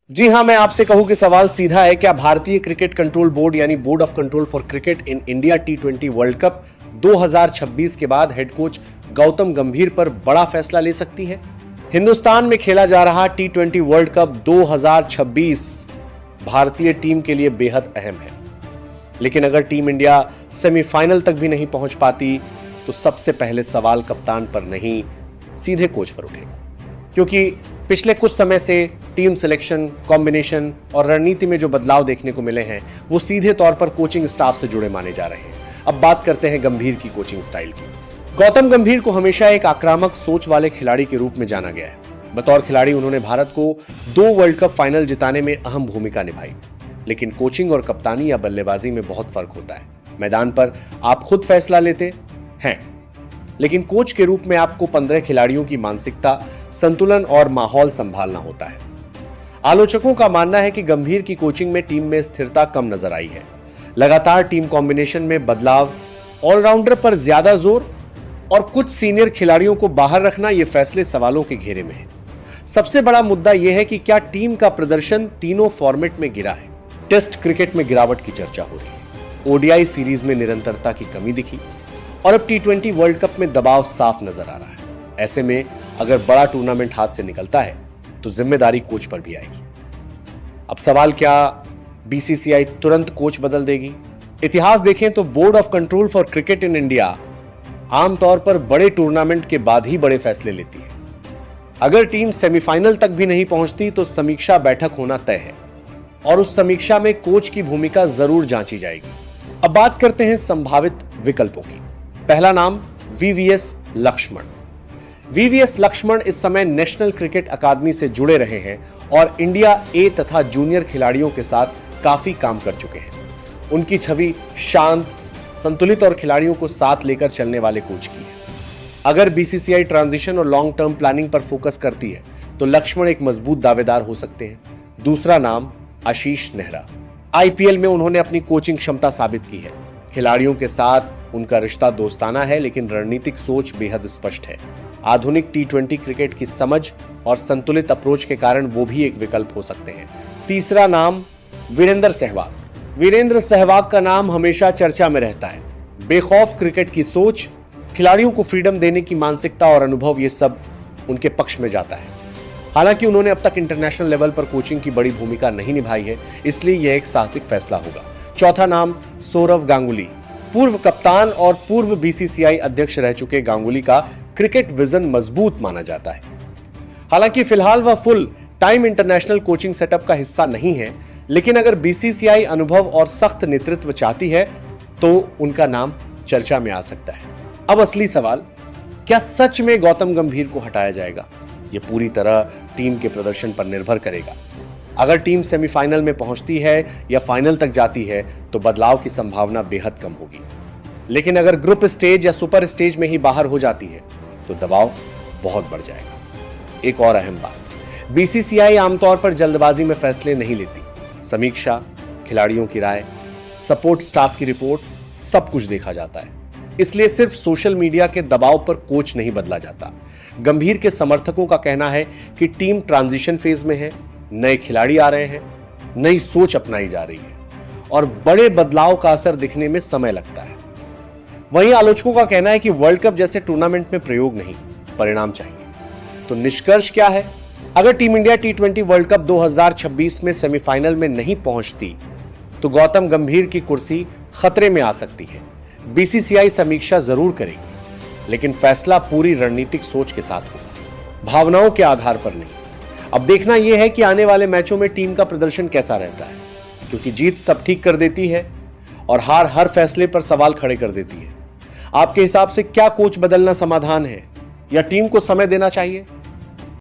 जी हां, मैं आपसे कहूं कि सवाल सीधा है। क्या भारतीय क्रिकेट कंट्रोल बोर्ड यानी board of control for cricket in India T20 world cup 2026 के बाद हेड कोच गौतम गंभीर पर बड़ा फैसला ले सकती है? हिंदुस्तान में खेला जा रहा T20 वर्ल्ड कप 2026 भारतीय टीम के लिए बेहद अहम है, लेकिन अगर टीम इंडिया सेमीफाइनल तक भी नहीं पहुंच पाती तो सबसे पहले सवाल कप्तान पर नहीं, सीधे कोच पर उठेगा। क्योंकि पिछले कुछ समय से टीम सिलेक्शन, कॉम्बिनेशन और रणनीति में जो बदलाव देखने को मिले हैं वो सीधे तौर पर कोचिंग स्टाफ से जुड़े माने जा रहे हैं। अब बात करते हैं गंभीर की कोचिंग स्टाइल की। गौतम गंभीर को हमेशा एक आक्रामक सोच वाले खिलाड़ी के रूप में जाना गया है। बतौर खिलाड़ी उन्होंने भारत को 2 वर्ल्ड कप फाइनल जिताने में अहम भूमिका निभाई, लेकिन कोचिंग और कप्तानी या बल्लेबाजी में बहुत फर्क होता है। मैदान पर आप खुद फैसला लेते हैं, लेकिन कोच के रूप में आपको 15 खिलाड़ियों की मानसिकता, संतुलन और माहौल संभालना होता है। आलोचकों का मानना है कि गंभीर की कोचिंग में टीम में स्थिरता कम नजर आई है। लगातार टीम कॉम्बिनेशन में बदलाव, ऑलराउंडर पर ज्यादा जोर और कुछ सीनियर खिलाड़ियों को बाहर रखना, ये फैसले सवालों के घेरे में है। सबसे बड़ा मुद्दा यह है कि क्या टीम का प्रदर्शन तीनों फॉर्मेट में गिरा है। टेस्ट क्रिकेट में गिरावट की चर्चा हो रही है, ओडीआई सीरीज में निरंतरता की कमी दिखी और अब T20 वर्ल्ड कप में दबाव साफ नजर आ रहा है। ऐसे में अगर बड़ा टूर्नामेंट हाथ से निकलता है तो जिम्मेदारी कोच पर भी आएगी। अब सवाल, क्या बीसीसीआई तुरंत कोच बदल देगी? इतिहास देखें तो board of control for cricket in India आमतौर पर बड़े टूर्नामेंट के बाद ही बड़े फैसले लेती है। अगर टीम सेमीफाइनल तक भी नहीं पहुंचती तो समीक्षा बैठक होना तय है और उस समीक्षा में कोच की भूमिका जरूर जांची जाएगी। अब बात करते हैं संभावित विकल्पों की। पहला नाम वीवीएस लक्ष्मण। वीवीएस लक्ष्मण इस समय नेशनल क्रिकेट अकादमी से जुड़े रहे हैं और इंडिया ए तथा जूनियर खिलाड़ियों के साथ काफी काम कर चुके हैं। उनकी छवि शांत, संतुलित और खिलाड़ियों को साथ लेकर चलने वाले कोच की है। अगर बीसीसीआई ट्रांजिशन और लॉन्ग टर्म प्लानिंग पर फोकस करती है तो लक्ष्मण एक मजबूत दावेदार हो सकते हैं। दूसरा नाम आशीष नेहरा। आईपीएल में उन्होंने अपनी कोचिंग क्षमता साबित की है। खिलाड़ियों के साथ उनका रिश्ता दोस्ताना है, लेकिन रणनीतिक सोच बेहद स्पष्ट है। आधुनिक T20 क्रिकेट की समझ और संतुलित अप्रोच के कारण वो भी एक विकल्प हो सकते हैं। तीसरा नाम वीरेंद्र सहवाग। वीरेंद्र सहवाग का नाम हमेशा चर्चा में रहता है। बेखौफ क्रिकेट की सोच, खिलाड़ियों को फ्रीडम देने की मानसिकता और अनुभव, ये सब उनके पक्ष में जाता है। हालांकि उन्होंने अब तक इंटरनेशनल लेवल पर कोचिंग की बड़ी भूमिका नहीं निभाई है, इसलिए यह एक साहसिक फैसला होगा। चौथा नाम सौरव गांगुली। पूर्व कप्तान और पूर्व बीसीसीआई अध्यक्ष रह चुके गांगुली का क्रिकेट विजन मजबूत माना जाता है। हालांकि फिलहाल वह full time international coaching setup का हिस्सा नहीं है, लेकिन अगर बीसीसीआई अनुभव और सख्त नेतृत्व चाहती है तो उनका नाम चर्चा में आ सकता है। अब असली सवाल, क्या सच में गौतम गंभीर को हटाया जाएगा? यह पूरी तरह टीम के प्रदर्शन पर निर्भर करेगा। अगर टीम सेमीफाइनल में पहुंचती है या फाइनल तक जाती है तो बदलाव की संभावना बेहद कम होगी, लेकिन अगर ग्रुप स्टेज या सुपर स्टेज में ही बाहर हो जाती है तो दबाव बहुत बढ़ जाएगा। एक और अहम बात, बीसीसीआई आमतौर पर जल्दबाजी में फैसले नहीं लेती। समीक्षा, खिलाड़ियों की राय, सपोर्ट स्टाफ की रिपोर्ट, सब कुछ देखा जाता है। इसलिए सिर्फ सोशल मीडिया के दबाव पर कोच नहीं बदला जाता। गंभीर के समर्थकों का कहना है कि टीम ट्रांजिशन फेज में है, नए खिलाड़ी आ रहे हैं, नई सोच अपनाई जा रही है और बड़े बदलाव का असर दिखने में समय लगता है। वहीं आलोचकों का कहना है कि वर्ल्ड कप जैसे टूर्नामेंट में प्रयोग नहीं, परिणाम चाहिए। तो निष्कर्ष क्या है? अगर team India T20 world cup 2026 में सेमीफाइनल में नहीं पहुंचती तो गौतम गंभीर की कुर्सी खतरे में आ सकती है। बीसीसीआई समीक्षा जरूर करेगी, लेकिन फैसला पूरी रणनीतिक सोच के साथ होगा, भावनाओं के आधार पर नहीं। अब देखना यह है कि आने वाले मैचों में टीम का प्रदर्शन कैसा रहता है, क्योंकि जीत सब ठीक कर देती है और हार हर फैसले पर सवाल खड़े कर देती है। आपके हिसाब से क्या कोच बदलना समाधान है या टीम को समय देना चाहिए?